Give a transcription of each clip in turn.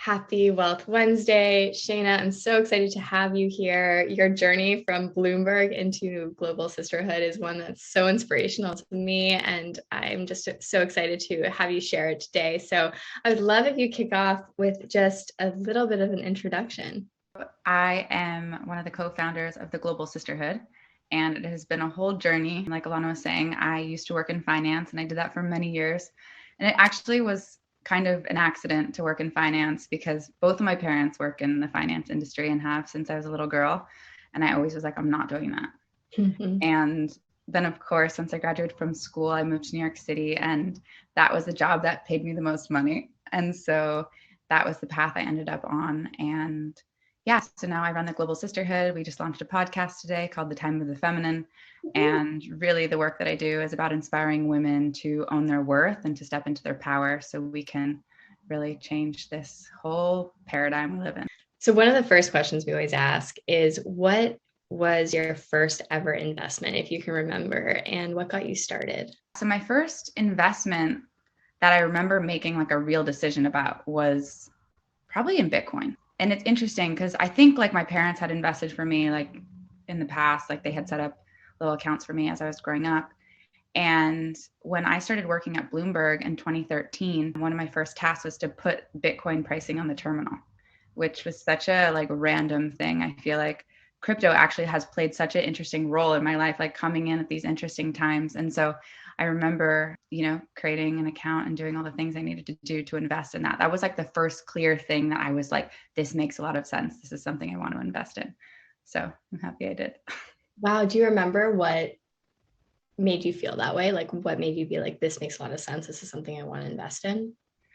Happy Wealth Wednesday. Shaina, I'm so excited to have you here. Your journey from Bloomberg into Global Sisterhood is one that's so inspirational to me, and I'm just so excited to have you share it today. So I would love if you kick off with just a little bit of an introduction. I am one of the co-founders of the Global Sisterhood, and it has been a whole journey. Like Alana was saying, I used to work in finance, and I did that for many years. And it actually was kind of an accident to work in finance because both of my parents work in the finance industry and have since I was a little girl. And I always was like, I'm not doing that. And then, of course, once I graduated from school, I moved to New York City, and that was the job that paid me the most money. And so that was the path I ended up on. And yeah, so now I run the Global Sisterhood. We just launched a podcast today called The Time of the Feminine. And really, the work that I do is about inspiring women to own their worth and to step into their power so we can really change this whole paradigm we live in. So, one of the first questions we always ask is what was your first ever investment, if you can remember, and what got you started? So, my first investment that I remember making like a real decision about was probably in Bitcoin. And it's interesting because I think like my parents had invested for me like in the past, like they had set up little accounts for me as I was growing up. And when I started working at Bloomberg in 2013, one of my first tasks was to put Bitcoin pricing on the terminal, which was such a like random thing. I feel like crypto actually has played such an interesting role in my life, like coming in at these interesting times. And so I remember, creating an account and doing all the things I needed to do to invest in that. That was like the first clear thing that I was like, this makes a lot of sense. This is something I want to invest in. So I'm happy I did. Wow. Do you remember what made you feel that way? Like what made you be like, this makes a lot of sense. This is something I want to invest in,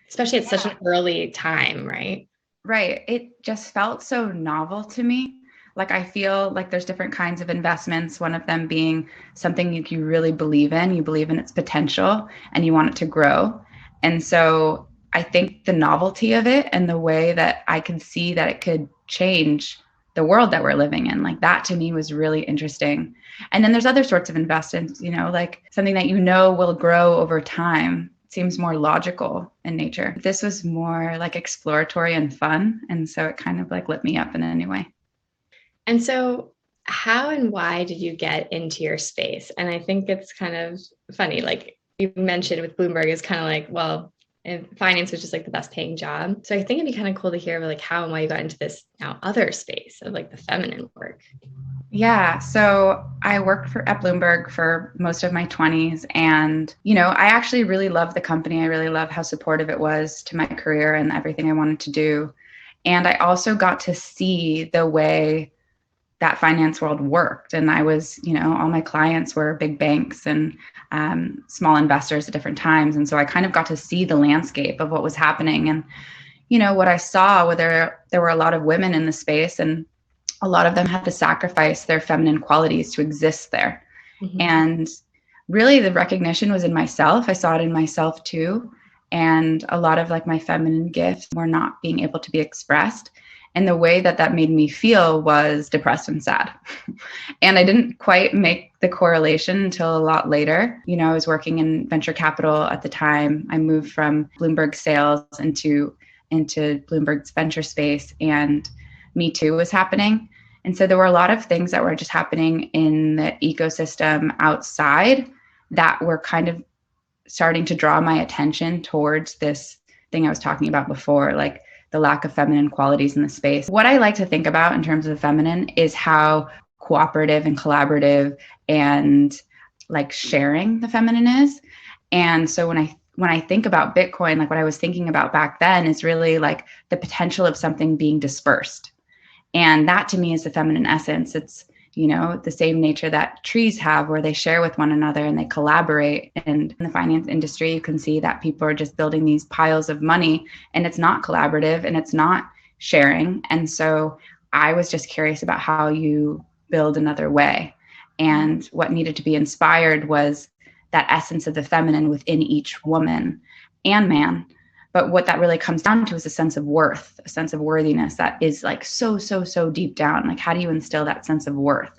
especially at such an early time, right? Right. It just felt so novel to me. Like I feel like there's different kinds of investments, one of them being something you really believe in, you believe in its potential and you want it to grow. And so I think the novelty of it and the way that I could see that it could change the world that we're living in, like that to me was really interesting. And then there's other sorts of investments, like something that will grow over time seems more logical in nature. This was more like exploratory and fun. And so it kind of like lit me up in any way. And so how and why did you get into your space? And I think it's kind of funny, like you mentioned with Bloomberg is kind of like, well, finance was just like the best paying job. So I think it'd be kind of cool to hear like how and why you got into this now other space of like the feminine work. Yeah. So I worked at Bloomberg for most of my 20s. And, I actually really loved the company. I really loved how supportive it was to my career and everything I wanted to do. And I also got to see the way that finance world worked. And I was, all my clients were big banks and small investors at different times. And so I kind of got to see the landscape of what was happening. And, what I saw, whether there were a lot of women in the space and a lot of them had to sacrifice their feminine qualities to exist there. Mm-hmm. And really the recognition was in myself. I saw it in myself too. And a lot of like my feminine gifts were not being able to be expressed. And the way that made me feel was depressed and sad. And I didn't quite make the correlation until a lot later. I was working in venture capital at the time. I moved from Bloomberg sales into Bloomberg's venture space, and Me Too was happening. And so there were a lot of things that were just happening in the ecosystem outside that were kind of starting to draw my attention towards this thing I was talking about before, like the lack of feminine qualities in the space. What I like to think about in terms of the feminine is how cooperative and collaborative and like sharing the feminine is. And so when I think about Bitcoin, like what I was thinking about back then is really like the potential of something being dispersed. And that to me is the feminine essence. It's, the same nature that trees have where they share with one another and they collaborate. And in the finance industry, you can see that people are just building these piles of money and it's not collaborative and it's not sharing. And so I was just curious about how you build another way. And what needed to be inspired was that essence of the feminine within each woman and man. But what that really comes down to is a sense of worth, a sense of worthiness that is like so deep down. Like, how do you instill that sense of worth?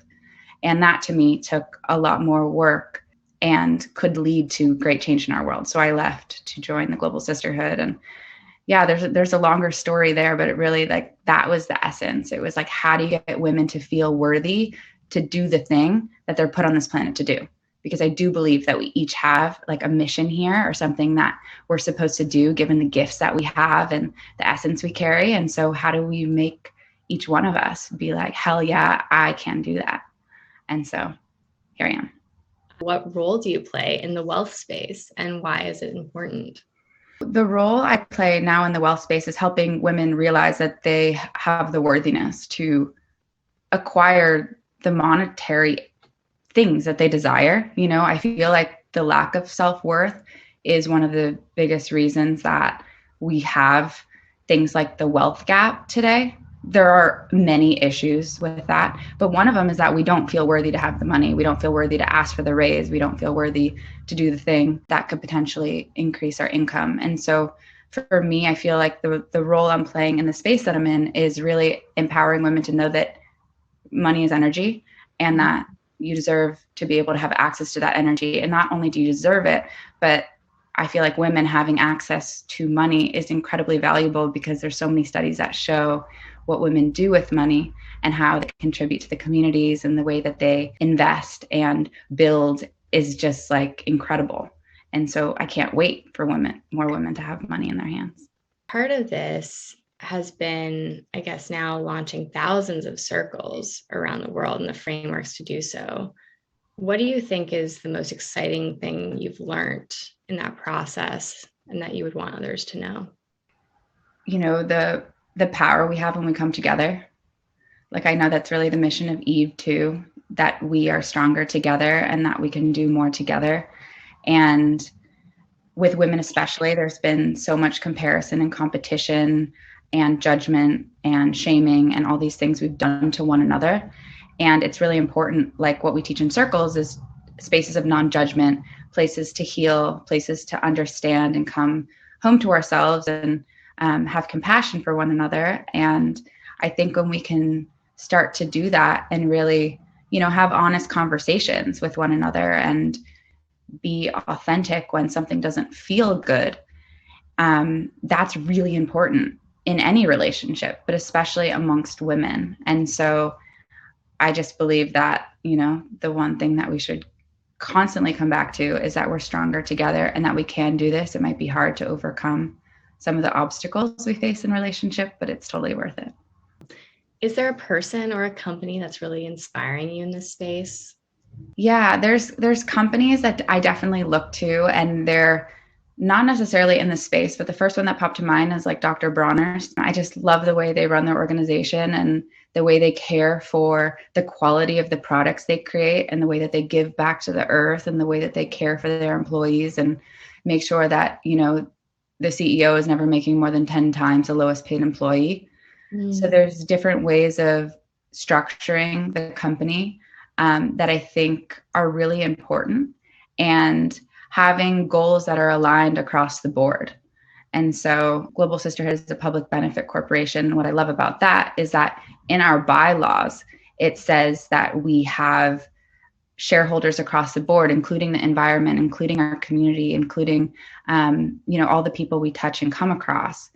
And that to me took a lot more work and could lead to great change in our world. So I left to join the Global Sisterhood. And, yeah, there's a longer story there, but it really, like, that was the essence. It was like, how do you get women to feel worthy to do the thing that they're put on this planet to do? Because I do believe that we each have like a mission here, or something that we're supposed to do given the gifts that we have and the essence we carry. And so how do we make each one of us be like, hell yeah, I can do that. And so here I am. What role do you play in the wealth space, and why is it important? The role I play now in the wealth space is helping women realize that they have the worthiness to acquire the monetary things that they desire. You know, I feel like the lack of self-worth is one of the biggest reasons that we have things like the wealth gap today. There are many issues with that, but one of them is that we don't feel worthy to have the money. We don't feel worthy to ask for the raise. We don't feel worthy to do the thing that could potentially increase our income. And so for me, I feel like the role I'm playing in the space that I'm in is really empowering women to know that money is energy, and that you deserve to be able to have access to that energy. And not only do you deserve it, but I feel like women having access to money is incredibly valuable, because there's so many studies that show what women do with money and how they contribute to the communities, and the way that they invest and build is just like incredible. And so I can't wait for more women to have money in their hands. Part of this has been, I guess, now launching thousands of circles around the world and the frameworks to do so. What do you think is the most exciting thing you've learned in that process, and that you would want others to know? You know, the power we have when we come together. Like, I know that's really the mission of Youve too, that we are stronger together and that we can do more together. And with women especially, there's been so much comparison and competition and judgment and shaming and all these things we've done to one another. And it's really important, like what we teach in circles is spaces of non-judgment, places to heal, places to understand and come home to ourselves, and have compassion for one another. And I think when we can start to do that and really, you know, have honest conversations with one another and be authentic when something doesn't feel good, that's really important in any relationship, but especially amongst women. And so I just believe that, you know, the one thing that we should constantly come back to is that we're stronger together and that we can do this. It might be hard to overcome some of the obstacles we face in relationship, but it's totally worth it. Is there a person or a company that's really inspiring you in this space? Yeah, there's companies that I definitely look to, and they're not necessarily in the space, but the first one that popped to mind is like Dr. Bronner's. I just love the way they run their organization and the way they care for the quality of the products they create, and the way that they give back to the earth, and the way that they care for their employees and make sure that, you know, the CEO is never making more than 10 times the lowest paid employee. So there's different ways of structuring the company that I think are really important, and having goals that are aligned across the board. And so Global Sisterhood is a public benefit corporation. What I love about that is that in our bylaws, it says that we have shareholders across the board, including the environment, including our community, including, you know, all the people we touch and come across.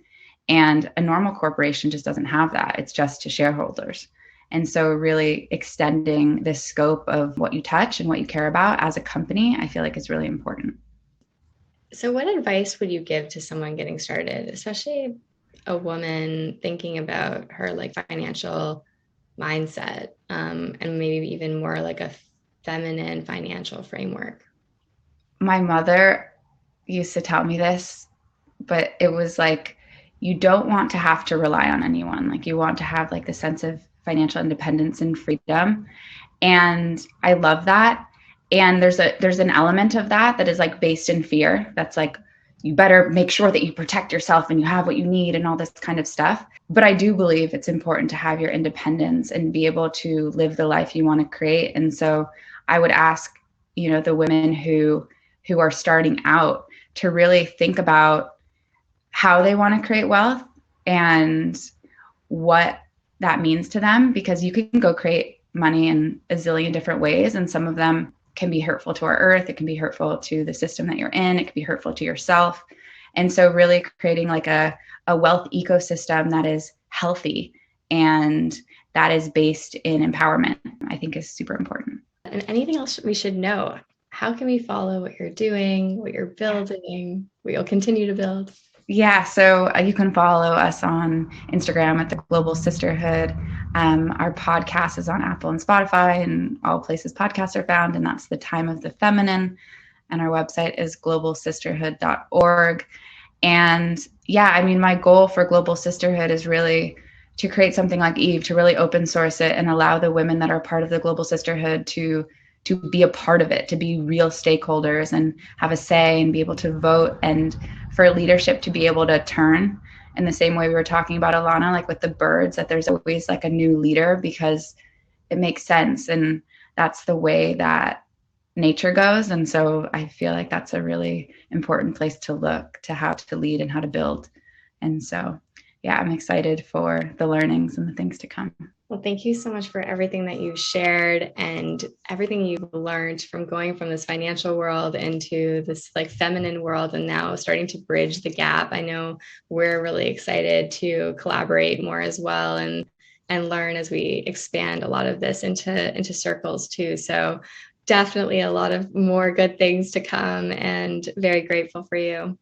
And a normal corporation just doesn't have that. It's just to shareholders. And so really extending the scope of what you touch and what you care about as a company, I feel like is really important. So what advice would you give to someone getting started, especially a woman thinking about her like financial mindset, and maybe even more like a feminine financial framework? My mother used to tell me this, but it was like, you don't want to have to rely on anyone. Like, you want to have like the sense of financial independence and freedom. And I love that. And there's an element of that is like based in fear. That's like, you better make sure that you protect yourself and you have what you need and all this kind of stuff. But I do believe it's important to have your independence and be able to live the life you want to create. And so I would ask, you know, the women who are starting out to really think about how they want to create wealth and what that means to them, because you can go create money in a zillion different ways, and some of them can be hurtful to our earth. It can be hurtful to the system that you're in. It can be hurtful to yourself. And so really creating like a wealth ecosystem that is healthy and that is based in empowerment, I think is super important. And anything else we should know? How can we follow what you're doing, what you're building, what you'll continue to build? Yeah, so you can follow us on Instagram at the Global Sisterhood. Our podcast is on Apple and Spotify and all places podcasts are found, and that's The Time of the Feminine. And our website is globalsisterhood.org. And yeah, I mean, my goal for Global Sisterhood is really to create something like Youve, to really open source it and allow the women that are part of the Global Sisterhood to be a part of it, to be real stakeholders and have a say and be able to vote, and for leadership to be able to turn in the same way we were talking about, Alana, like with the birds, that there's always like a new leader because it makes sense. And that's the way that nature goes. And so I feel like that's a really important place to look to how to lead and how to build. And so, yeah, I'm excited for the learnings and the things to come. Well, thank you so much for everything that you've shared and everything you've learned from going from this financial world into this like feminine world and now starting to bridge the gap. I know we're really excited to collaborate more as well and learn as we expand a lot of this into circles too. So definitely a lot of more good things to come and very grateful for you.